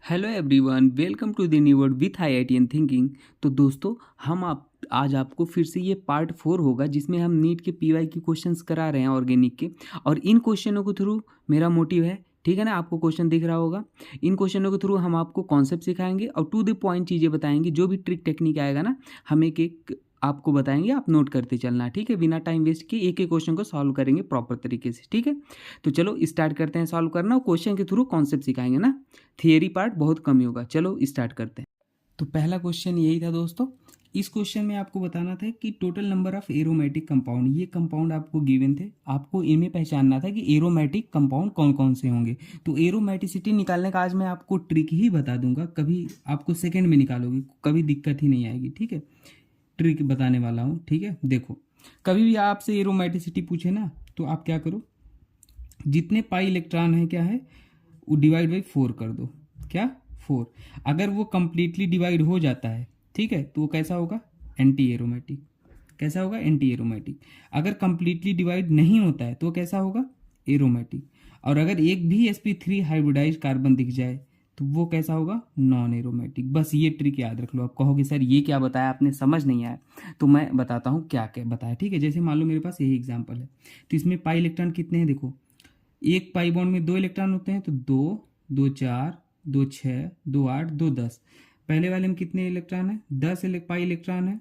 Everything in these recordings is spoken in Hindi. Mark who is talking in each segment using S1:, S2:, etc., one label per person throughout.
S1: Hello everyone, welcome to the new word with IITN thinking. तो दोस्तों, हम आज आपको फिर से ये पार्ट 4 होगा जिसमें हम नीट के PY की क्वेश्चंस करा रहे हैं ऑर्गेनिक के। और इन क्वेश्चनों के थ्रू मेरा मोटिव है, ठीक है ना, आपको क्वेश्चन दिख रहा होगा। इन क्वेश्चनों के थ्रू हम आपको कॉन्सेप्ट सिखाएंगे और टू द पॉइंट चीज़ें बताएंगे। जो भी ट्रिक टेक्निक आएगा ना, हम एक एक आपको बताएंगे, आप नोट करते चलना, ठीक है। बिना टाइम वेस्ट किए एक एक क्वेश्चन को सॉल्व करेंगे प्रॉपर तरीके से, ठीक है। तो चलो स्टार्ट करते हैं सॉल्व करना, और क्वेश्चन के थ्रू कॉन्सेप्ट सिखाएंगे ना। थियरी पार्ट बहुत कम ही होगा। चलो स्टार्ट करते हैं। तो पहला क्वेश्चन यही था दोस्तों। इस क्वेश्चन में आपको बताना था कि total number of aromatic compound, ये कंपाउंड आपको गिवन थे, आपको इनमें पहचानना था कि एरोमेटिक कंपाउंड कौन कौन से होंगे। तो एरोमेटिसिटी निकालने का आज मैं आपको ट्रिक ही बता दूंगा, कभी आपको सेकंड में निकालोगे, कभी दिक्कत ही नहीं आएगी, ठीक है। ट्रिक बताने वाला हूँ, ठीक है। देखो, कभी भी आपसे एरोमेटिसिटी पूछे ना, तो आप क्या करो, जितने पाई इलेक्ट्रॉन है क्या है, वो डिवाइड बाई 4 कर दो। क्या? 4। अगर वो कंप्लीटली डिवाइड हो जाता है, ठीक है, तो वो कैसा होगा? Anti aromatic. कैसा होगा? Anti aromatic. अगर कंप्लीटली डिवाइड नहीं होता है तो वो कैसा होगा? एरोमेटिक। और अगर एक भी sp3 हाइब्रिडाइज कार्बन दिख जाए तो वो कैसा होगा? Non aromatic. बस ये ट्रिक याद रख लो। आप कहोगे सर ये क्या बताया आपने, समझ नहीं आया, तो मैं बताता हूँ क्या क्या बताया, ठीक है। जैसे मान लो मेरे पास यही एग्जाम्पल है, तो इसमें पाई इलेक्ट्रॉन कितने हैं? देखो, एक पाई बॉन्ड में 2 इलेक्ट्रॉन होते हैं, तो 2, 2 4, 2 6, 2 8, 2 10। पहले वाले में कितने इलेक्ट्रॉन है? 10 पाई इलेक्ट्रॉन है।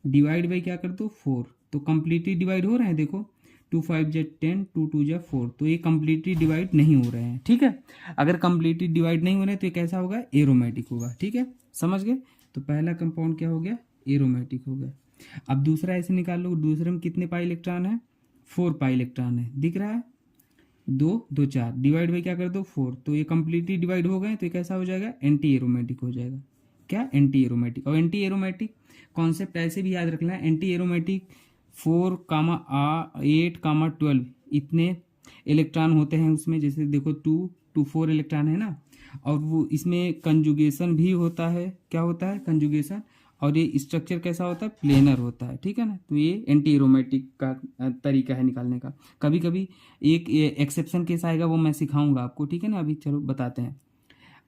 S1: डिवाइड बाई क्या कर दो? 4। तो कंप्लीटली डिवाइड हो रहे हैं, देखो, 2 5 जा 10, 2 2 जा 4, तो ये कंप्लीटली डिवाइड नहीं हो रहे हैं, ठीक है। अगर कंप्लीटली डिवाइड नहीं हो रहे हैं तो ये कैसा होगा? एरोमेटिक होगा, ठीक है। समझ गए? तो पहला कंपाउंड क्या हो गया? एरोमेटिक हो गया। अब दूसरा ऐसे निकाल लो, दूसरे में कितने पाई इलेक्ट्रॉन है? 4 पाई इलेक्ट्रॉन है, दिख रहा है। 2 2 4, डिवाइड बाई क्या कर दो? 4। तो ये कंप्लीटली डिवाइड हो गए, तो ये कैसा हो जाएगा? एंटी एरोमेटिक हो जाएगा। क्या? Anti aromatic. और एंटी एरोमेटिक कॉन्सेप्ट ऐसे भी याद रखना है, एंटी एरोमेटिक 4 कामा 8 कामा 12 इतने इलेक्ट्रॉन होते हैं उसमें। जैसे देखो 2 4 इलेक्ट्रॉन है ना, और वो इसमें कंजुगेशन भी होता है। क्या होता है? कंजुगेशन। और ये स्ट्रक्चर कैसा होता है? प्लेनर होता है, ठीक है ना। तो ये एंटी एरोमेटिक का तरीका है निकालने का। कभी कभी एक एक्सेप्शन केस आएगा, वो मैं सिखाऊंगा आपको, ठीक है ना। अभी चलो बताते हैं।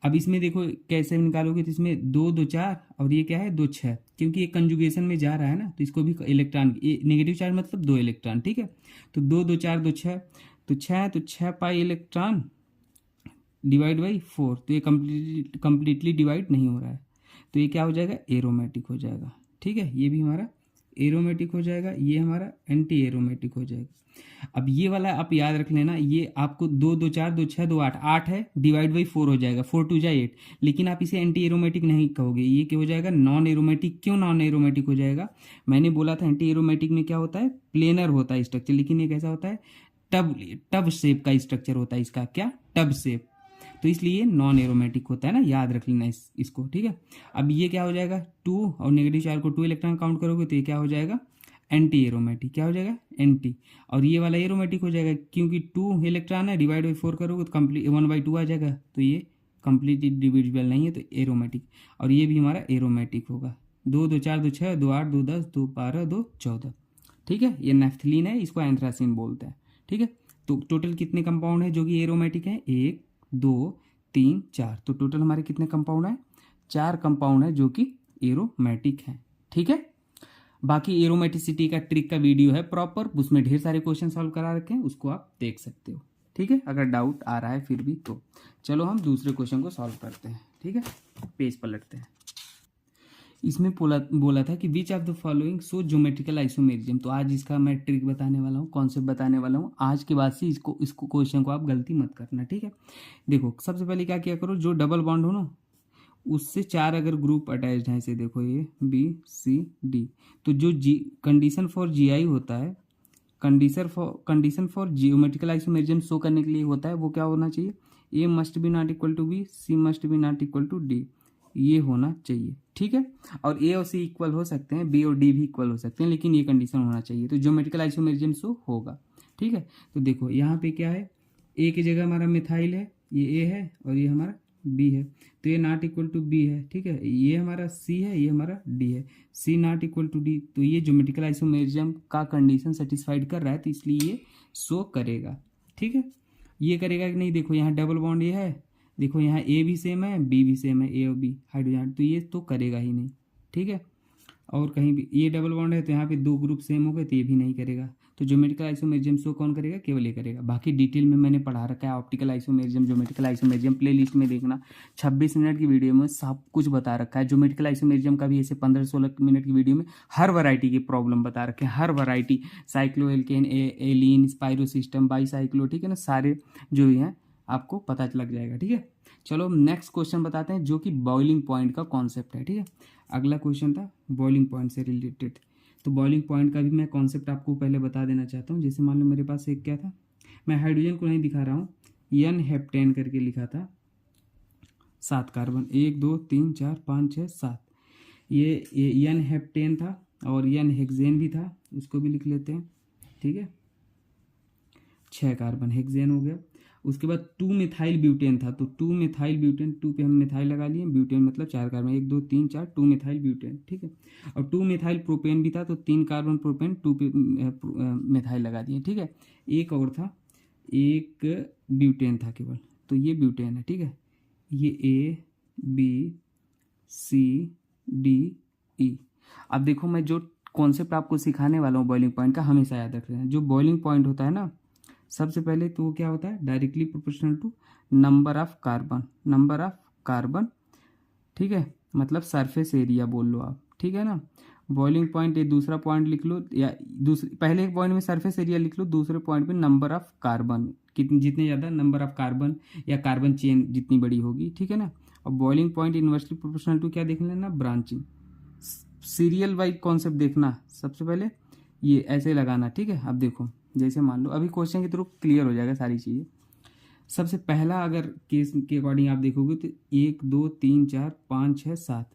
S1: अब इसमें देखो कैसे निकालोगे, तो इसमें 2 2 4, और ये क्या है? 2 6, क्योंकि ये कंजुगेशन में जा रहा है ना, तो इसको भी इलेक्ट्रॉन, नेगेटिव चार्ज मतलब 2 इलेक्ट्रॉन, ठीक है। तो 2 2 4 2 6, तो 6 पाई इलेक्ट्रॉन डिवाइड बाई 4, तो ये कंप्लीटली डिवाइड नहीं हो रहा है, तो ये क्या हो जाएगा? एरोमेटिक हो जाएगा, ठीक है। ये भी हमारा एरोमेटिक हो जाएगा, ये हमारा एंटी एरोमेटिक हो जाएगा। अब ये वाला आप याद रख लेना, ये आपको 2 2 4 2 6 2 8 8 है, डिवाइड बाई 4 हो जाएगा, 4 2 जा 8। लेकिन आप इसे एंटी एरोमेटिक नहीं कहोगे, ये क्या हो जाएगा? Non aromatic. क्यों नॉन एरोमेटिक हो जाएगा? मैंने बोला था एंटी एरोमेटिक में क्या होता है? प्लेनर होता है स्ट्रक्चर, लेकिन ये कैसा होता है? टब टब शेप का स्ट्रक्चर होता है इसका। क्या? Tub shape. तो इसलिए नॉन एरोमेटिक होता है ना, याद रख लेना इसको, ठीक है। अब ये क्या हो जाएगा? 2 और नेगेटिव चार्ज को 2 इलेक्ट्रॉन काउंट करोगे तो ये क्या हो जाएगा? Anti aromatic. क्या हो जाएगा? एंटी। और ये वाला एरोमेटिक हो जाएगा, क्योंकि 2 इलेक्ट्रॉन है, डिवाइड बाई 4 करोगे तो कंप्लीट 1/2 आ जाएगा, तो ये कंप्लीटली डिविजिबल नहीं है, तो एरोमेटिक। और ये भी हमारा एरोमेटिक होगा। 2 2 4 2 6 2 8 2 10 2 12 2 14, ठीक है। ये नेफ्थलीन है, इसको एंथ्रासिन बोलते हैं, ठीक है। तो टोटल कितने कंपाउंड है जो कि एरोमेटिक है? 1 2 3 4। तो टोटल हमारे कितने कंपाउंड है? 4 कंपाउंड है जो कि एरोमेटिक है, ठीक है। बाकी एरोमेटिसिटी का ट्रिक का वीडियो है प्रॉपर, उसमें ढेर सारे क्वेश्चन सॉल्व करा रखे हैं, उसको आप देख सकते हो, ठीक है। अगर डाउट आ रहा है फिर भी तो चलो हम दूसरे क्वेश्चन को सॉल्व करते हैं, ठीक है। पेज पलटते हैं। इसमें बोला था कि which of the following so geometrical isomerism. तो आज इसका मैं ट्रिक बताने वाला हूँ, कॉन्सेप्ट बताने वाला हूँ। आज के बाद से इसको क्वेश्चन को आप गलती मत करना, ठीक है। देखो, सबसे पहले क्या किया करो, जो डबल बॉन्ड हो ना, उससे 4 अगर ग्रुप अटैच्ड हैं, इसे देखो, ये BCD, तो जो कंडीशन फॉर GI होता है, condition for geometrical isomerism show करने के लिए होता है, वो क्या होना चाहिए? A must be not equal to B, C must be not equal to D, ये होना चाहिए, ठीक है। और A और C इक्वल हो सकते हैं, B और D भी इक्वल हो सकते हैं, लेकिन ये कंडीशन होना चाहिए, तो ज्योमेट्रिकल आइसोमेरिज्म शो होगा, ठीक है। तो देखो यहाँ पे क्या है, A की जगह हमारा मिथाइल है, ये A है, और ये हमारा B है, तो ये नॉट इक्वल टू B है, ठीक है। ये हमारा C है, ये हमारा D है, C not equal to D, तो ये ज्योमेट्रिकल आइसोमेरिज्म का कंडीशन सेटिस्फाइड कर रहा है, तो इसलिए ये शो करेगा, ठीक है। ये करेगा कि नहीं? देखो यहाँ डबल बॉन्ड ये है, देखो यहाँ ए भी सेम है, बी भी सेम है, ए और बी हाइड्रोजन, तो ये तो करेगा ही नहीं, ठीक है। और कहीं भी ये डबल बॉन्ड है तो यहाँ पे दो ग्रुप सेम हो गए तो ये भी नहीं करेगा। तो ज्योमेट्रिकल आइसोमेरिज्म शो कौन करेगा, केवल ये करेगा। बाकी डिटेल में मैंने पढ़ा रखा है, optical isomerism, geometrical isomerism playlist में देखना, 26 मिनट की वीडियो में सब कुछ बता रखा है। ज्योमेट्रिकल आइसोमेरिज्म का भी ऐसे 15-16 मिनट की वीडियो में हर वैरायटी की प्रॉब्लम बता रखे हैं, हर variety, cycloalkane, alkene, spiro system, bicyclo, ठीक है ना, सारे जो भी हैं आपको पता लग जाएगा, ठीक है। चलो नेक्स्ट क्वेश्चन बताते हैं जो कि बॉइलिंग पॉइंट का कॉन्सेप्ट है, ठीक है। अगला क्वेश्चन था बॉइलिंग पॉइंट से रिलेटेड। तो बॉइलिंग पॉइंट का भी मैं कॉन्सेप्ट आपको पहले बता देना चाहता हूँ। जैसे मान लो मेरे पास एक क्या था, मैं हाइड्रोजन को नहीं दिखा रहा हूँ, एन हेप्टेन करके लिखा था, 7 कार्बन, 1 2 3 4 5 6 7, ये एन हेप्टेन था और एन हेक्सेन भी था, उसको भी लिख लेते हैं, ठीक है। 6 कार्बन हेक्सेन हो गया। उसके बाद 2 मिथाइल ब्यूटेन था, तो 2 मिथाइल ब्यूटेन, 2 पे हम मिथाइल लगा लिए, ब्यूटेन मतलब 4 कार्बन, 1 2 3 4, 2 मिथाइल ब्यूटेन, ठीक है। और 2 मिथाइल प्रोपेन भी था, तो 3 कार्बन प्रोपेन, 2 पे मिथाइल लगा दिए, ठीक है। एक और था, एक ब्यूटेन था केवल, तो ये ब्यूटेन है, ठीक है। ये A B C D E. अब देखो मैं जो कॉन्सेप्ट आपको सिखाने वाला हूँ बॉइलिंग पॉइंट का, हमेशा याद रख रहे हैं। जो बॉइलिंग पॉइंट होता है ना, सबसे पहले तो वो क्या होता है, directly proportional to number of carbon, number of carbon, ठीक है, मतलब सरफेस एरिया बोल लो आप, ठीक है ना। बॉइलिंग पॉइंट, ये दूसरा पॉइंट लिख लो, या दूसरे पहले एक पॉइंट में सरफेस एरिया लिख लो, दूसरे पॉइंट पे नंबर ऑफ कार्बन, कितने जितने ज़्यादा नंबर ऑफ कार्बन या कार्बन चेन जितनी बड़ी होगी, ठीक है ना। और boiling point inversely proportional to क्या देख लेना, ब्रांचिंग। सीरियल वाइज कॉन्सेप्ट देखना, सबसे पहले ये ऐसे लगाना, ठीक है। अब देखो जैसे मान लो अभी क्वेश्चन के थ्रू क्लियर हो जाएगा सारी चीज़ें। सबसे पहला अगर केस के अकॉर्डिंग आप देखोगे तो 1 2 3 4 5 6 7,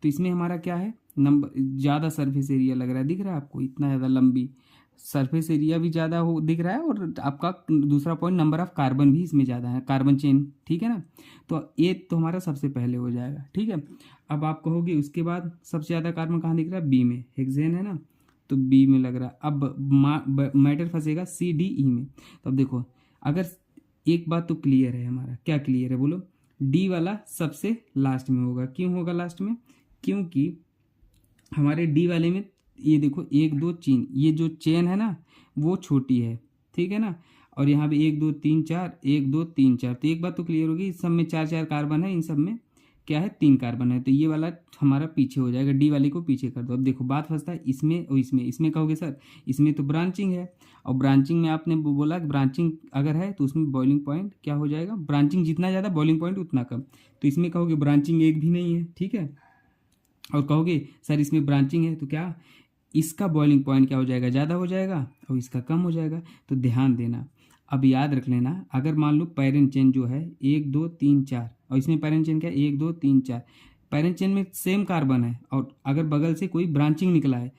S1: तो इसमें हमारा क्या है, नंबर ज़्यादा सरफेस एरिया लग रहा है, दिख रहा है आपको, इतना ज़्यादा लंबी सरफेस एरिया भी ज़्यादा हो दिख रहा है, और आपका दूसरा पॉइंट नंबर ऑफ कार्बन भी इसमें ज़्यादा है, कार्बन चेन, ठीक है ना। तो ये तो हमारा सबसे पहले हो जाएगा, ठीक है। अब आप कहोगे उसके बाद सबसे ज़्यादा कार्बन कहाँ दिख रहा है, बी में, हेक्सेन है ना, तो बी में लग रहा है। अब मैटर फंसेगा सी डी ई में। तो अब देखो, अगर एक बात तो क्लियर है, हमारा क्या क्लियर है बोलो, डी वाला सबसे लास्ट में होगा। क्यों होगा लास्ट में, क्योंकि हमारे डी वाले में ये देखो 1 2 3, ये जो चेन है ना वो छोटी है, ठीक है ना। और यहाँ पे 1 2 3 4, 1 2 3 4, तो एक बात तो क्लियर होगी, इस सब में 4 कार्बन है, इन सब में क्या है, 3 कार्बन है, तो ये वाला हमारा पीछे हो जाएगा, डी वाले को पीछे कर दो। अब देखो बात फंसता है इसमें और इसमें कहोगे सर इसमें तो ब्रांचिंग है, और ब्रांचिंग में आपने बोला कि ब्रांचिंग अगर है तो उसमें बॉइलिंग पॉइंट क्या हो जाएगा, ब्रांचिंग जितना ज़्यादा बॉइलिंग पॉइंट उतना कम। तो इसमें कहोगे ब्रांचिंग एक भी नहीं है, ठीक है। और कहोगे सर इसमें ब्रांचिंग है, तो क्या इसका बॉइलिंग पॉइंट क्या हो जाएगा, ज़्यादा हो जाएगा, और इसका कम हो जाएगा। तो ध्यान देना, अब याद रख लेना, अगर मान लो पैरेंट चेन जो है 1 2 3 4, और इसमें पैरेंट चेन क्या है 1 2 3 4, पैरेंट चेन में सेम कार्बन है, और अगर बगल से कोई ब्रांचिंग निकला है,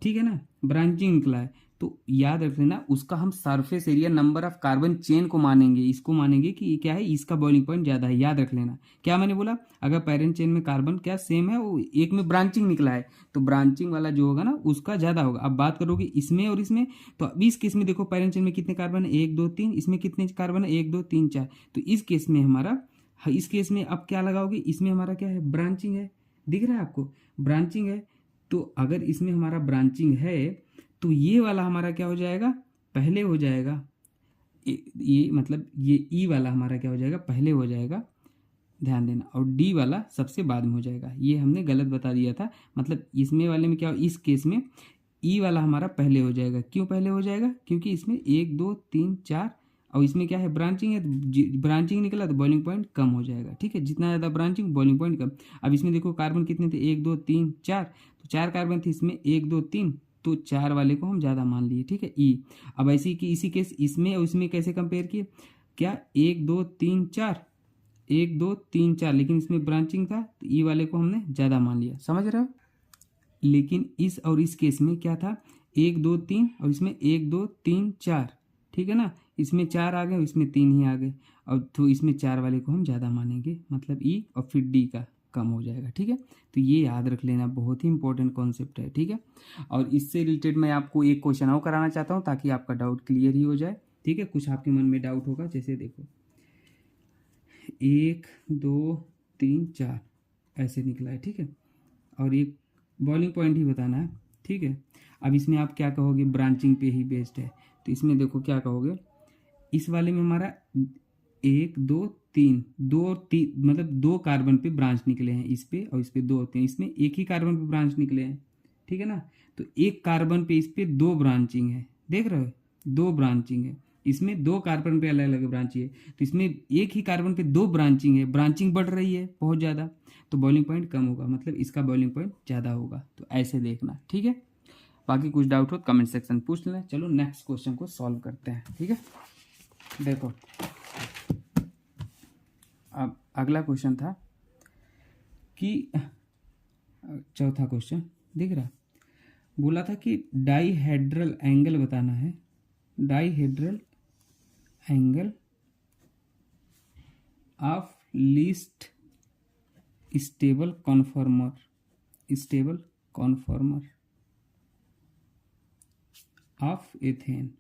S1: ठीक है ना, ब्रांचिंग निकला है, तो याद रख लेना उसका हम surface area number of carbon chain को मानेंगे, इसको मानेंगे कि क्या है, इसका बॉइलिंग पॉइंट ज़्यादा है। याद रख लेना क्या मैंने बोला, अगर पेरेंट चेन में कार्बन क्या सेम है, वो एक में ब्रांचिंग निकला है, तो ब्रांचिंग वाला जो होगा ना उसका ज़्यादा होगा। अब बात करोगे इसमें और इसमें, तो अभी इस केस में देखो पेरेंट चेन में कितने कार्बन है, 1 2 3, इसमें कितने कार्बन है, 1 2 3 4, तो इस केस में हमारा, इस केस में अब क्या लगाओगे, इसमें हमारा क्या है, ब्रांचिंग है, दिख रहा है आपको, ब्रांचिंग है। तो अगर इसमें हमारा ब्रांचिंग है तो ये वाला हमारा क्या हो जाएगा, पहले हो जाएगा, ये मतलब ये ई वाला हमारा क्या हो जाएगा, पहले हो जाएगा, ध्यान देना, और डी वाला सबसे बाद में हो जाएगा। ये हमने गलत बता दिया था, मतलब इसमें वाले में क्या, इस केस में ई वाला हमारा पहले हो जाएगा। क्यों पहले हो जाएगा, क्योंकि इसमें 1 2 3 4, और इसमें क्या है, ब्रांचिंग है, तो ब्रांचिंग निकला तो बॉइलिंग पॉइंट कम हो जाएगा, ठीक है। जितना ज़्यादा ब्रांचिंग बॉइलिंग पॉइंट कम। अब इसमें देखो कार्बन कितने थे, 1 2 3 4, तो 4 कार्बन थे इसमें, 1 2 3, तो 4 वाले को हम ज़्यादा मान लिए, ठीक है, ई। अब ऐसी कि इसी केस इसमें और इसमें कैसे कंपेयर किए, क्या 1 2 3 4, 1 2 3 4, लेकिन इसमें ब्रांचिंग था तो ई वाले को हमने ज़्यादा मान लिया, समझ रहे हो। लेकिन इस और इस केस में क्या था, 1 2 3, और इसमें 1 2 3 4, ठीक है ना, इसमें 4 आ गए, इसमें 3 ही आ गए, और तो इसमें 4 वाले को हम ज़्यादा मानेंगे, मतलब ई, और फिर डी का कम हो जाएगा, ठीक है। तो ये याद रख लेना, बहुत ही इंपॉर्टेंट कॉन्सेप्ट है, ठीक है। और इससे रिलेटेड मैं आपको एक क्वेश्चन और कराना चाहता हूँ ताकि आपका डाउट क्लियर ही हो जाए, ठीक है। कुछ आपके मन में डाउट होगा, जैसे देखो 1 2 3 4 ऐसे निकला है, ठीक है। और एक बॉइलिंग पॉइंट ही बताना है, ठीक है। अब इसमें आप क्या कहोगे, ब्रांचिंग पे ही बेस्ड है, तो इसमें देखो क्या कहोगे, इस वाले में हमारा 1 2 3 2 और 3 मतलब 2 कार्बन पे ब्रांच निकले हैं, इस पे और इस पे 2 होते हैं, इसमें एक ही कार्बन पे ब्रांच निकले हैं, ठीक है ना। तो एक कार्बन पे इस पे 2 ब्रांचिंग है, देख रहे हो, 2 ब्रांचिंग है, इसमें 2 कार्बन पे अलग अलग ब्रांचिंग है, तो इसमें एक ही कार्बन पे 2 ब्रांचिंग है, ब्रांचिंग बढ़ रही है बहुत ज़्यादा, तो बॉइलिंग पॉइंट कम होगा, मतलब इसका बॉइलिंग पॉइंट ज़्यादा होगा, तो ऐसे देखना, ठीक है। बाकी कुछ डाउट हो कमेंट सेक्शन पूछ लें। चलो नेक्स्ट क्वेश्चन को सॉल्व करते हैं, ठीक है। देखो अब अगला क्वेश्चन था कि चौथा क्वेश्चन दिख रहा, बोला था कि डाईहेड्रल एंगल बताना है, dihedral angle of least stable conformer, stable conformer of ethane.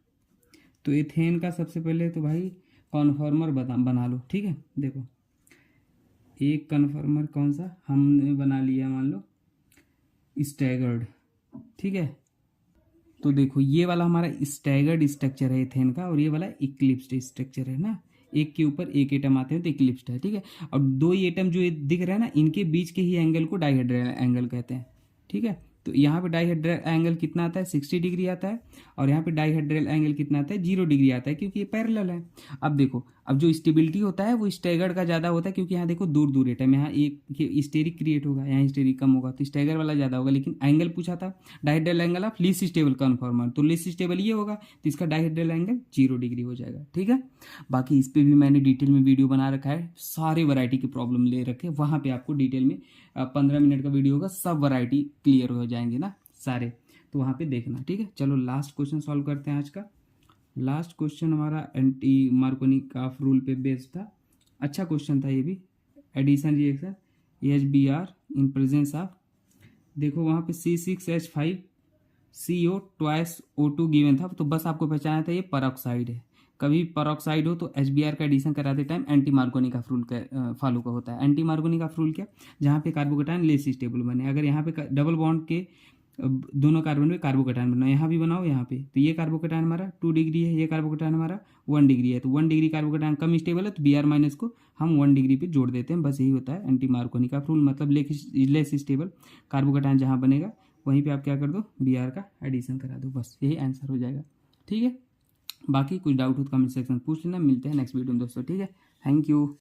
S1: तो एथेन का सबसे पहले तो भाई कॉन्फॉर्मर बना लो, ठीक है। देखो एक कन्फर्मर कौन सा हमने बना लिया, मान लो स्टैगर्ड, ठीक है। तो देखो ये वाला हमारा स्टैगर्ड स्ट्रक्चर है एथेन का, और ये वाला इक्लिप्स्ड स्ट्रक्चर है ना, एक के ऊपर एक एटम आते हैं तो इक्लिप्स्ड है, ठीक है। और 2 एटम जो दिख रहा है ना, इनके बीच के ही एंगल को डाईहेड्रल एंगल कहते हैं, ठीक है। तो यहाँ पे डाईहेड्रल एंगल कितना आता है, 60 डिग्री आता है, और यहाँ पे डाईहेड्रल एंगल कितना आता है, 0 डिग्री आता है, क्योंकि ये पैरेलल है। अब देखो, अब जो स्टेबिलिटी होता है वो स्टैगर्ड का ज़्यादा होता है, क्योंकि यहाँ देखो दूर दूर एटम, यहाँ एक स्टेरिक क्रिएट होगा, यहाँ स्टेरिक कम होगा, तो स्टैगर वाला ज़्यादा होगा। लेकिन एंगल पूछा था dihedral angle of least stable conformer, तो लीस्ट स्टेबल ये होगा, तो इसका डाईहेड्रल एंगल 0 डिग्री हो जाएगा, ठीक है। बाकी इस पर भी मैंने डिटेल में वीडियो बना रखा है, सारे वैरायटी की प्रॉब्लम ले रखे, वहाँ पे आपको डिटेल में 15 मिनट का वीडियो होगा, सब वैरायटी क्लियर हो जाएंगे ना सारे, तो वहाँ पे देखना, ठीक है। चलो लास्ट क्वेश्चन सॉल्व करते हैं आज का। लास्ट क्वेश्चन हमारा एंटी मार्कोनिक ऑफ रूल पे बेस्ड था, अच्छा क्वेश्चन था ये भी। Addition reaction HBr in presence of, देखो वहाँ पे C6H5 CO twice O2 given था, तो बस आपको पहचाना था ये परऑक्साइड है। कभी परऑक्साइड हो तो HBr का एडिशन कराते time anti Markovnikov of rule का फॉलो का होता है। एंटी मार्कोनिक ऑफ रूल क्या, जहाँ पे कार्बोकेटायन लेस स्टेबल बने, अगर यहाँ पे डबल बॉन्ड के दोनों कार्बन में कार्बोकेटायन बनाओ, यहाँ भी बनाओ यहाँ पे, तो ये कार्बोकेटायन हमारा 2 डिग्री है, ये कार्बोकेटायन हमारा 1 डिग्री है, तो 1 डिग्री कार्बोकेटायन कम स्टेबल है, तो Br माइनस को हम 1 डिग्री पे जोड़ देते हैं, बस यही होता है एंटी मार्कोनिक ऑफ रूल, मतलब लेस स्टेबल कार्बोकेटायन जहाँ बनेगा वहीं पे आप क्या कर दो, Br का एडिशन करा दो, बस यही आंसर हो जाएगा, ठीक है। बाकी कुछ डाउट हो तो कमेंट सेक्शन पूछ लेना, मिलते हैं नेक्स्ट वीडियो में दोस्तों, ठीक है। Thank you.